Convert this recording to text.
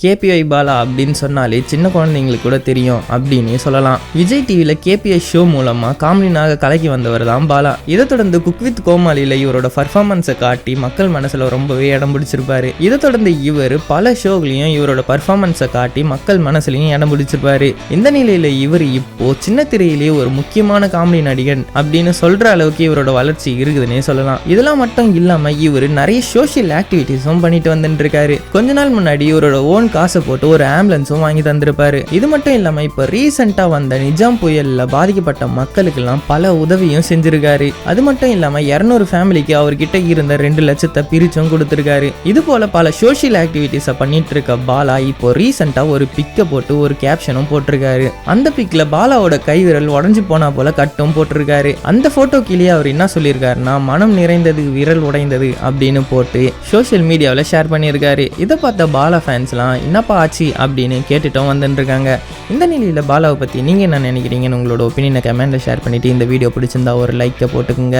KPI Bala அப்படின்னு சொன்னாலே சின்ன குழந்தைங்களுக்கு கூட தெரியும் அப்படின்னு சொல்லலாம். விஜய் டிவியில் கேபிஐ ஷோ மூலமாக காமெடினாக கலக்கி வந்தவர் தான் பாலா. இதை தொடர்ந்து குக் வித் கோமாளியில் இவரோட பர்ஃபார்மன்ஸை காட்டி மக்கள் மனசில் ரொம்பவே இடம் பிடிச்சிருப்பாரு. இதை தொடர்ந்து இவர் பல ஷோகளையும் இவரோட பர்ஃபார்மன்ஸை காட்டி மக்கள் மனசுலையும் இடம் பிடிச்சிருப்பாரு. இந்த நிலையில் இவர் இப்போ சின்ன திரையிலேயே ஒரு முக்கியமான காமெடி நடிகன் அப்படின்னு சொல்ற அளவுக்கு இவரோட வளர்ச்சி இருக்குதுன்னே சொல்லலாம். இதெல்லாம் மட்டும் இல்லாமல் இவர் நிறைய சோஷியல் ஆக்டிவிட்டிஸும் பண்ணிட்டு வந்துட்டு இருக்காரு. கொஞ்ச நாள் முன்னாடி இவரோட ஓன் காசை போட்டு ஒரு ஆம்புலன்ஸும் வாங்கி தந்திருப்பாரு. இது மட்டும் இல்லாம இப்ப ரீசெண்டா வந்த நிஜாம் புயல்ல பாதிக்கப்பட்ட மக்களுக்கு எல்லாம் பல உதவியும் செஞ்சிருக்காரு. அது மட்டும் இல்லாம 200 ஃபேமிலிக்கு அவர்கிட்ட இருந்த 2 லட்சத்தை பிரிச்சும் கொடுத்திருக்காரு. இது போல பல சோஷியல் ஆக்டிவிட்டிஸை பண்ணிட்டு இருக்க பாலா இப்போ ரீசெண்டா ஒரு பிக்கை போட்டு ஒரு கேப்ஷனும் போட்டிருக்காரு. அந்த பிக்ல பாலாவோட கைவிரல் உடஞ்சு போனா போல கட்டும் போட்டிருக்காரு. அந்த போட்டோ கீழே அவர் என்ன சொல்லியிருக்காருன்னா, மனம் நிறைந்தது விரல் உடைந்தது அப்படின்னு போட்டு சோஷியல் மீடியாவில் ஷேர் பண்ணியிருக்காரு. இதை பார்த்த பாலா ஃபேன்ஸ்லாம் என்னப்பா ஆச்சு அப்படின்னு கேட்டுட்டோம் வந்துட்டு இருக்காங்க. இந்த நிலையில் பாலாவை பற்றி நீங்கள் என்ன நினைக்கிறீங்கன்னு உங்களோட ஒப்பீனியனை கமெண்ட்டில் ஷேர் பண்ணிவிட்டு இந்த வீடியோ பிடிச்சிருந்தா ஒரு லைக்கை போட்டுக்குங்க.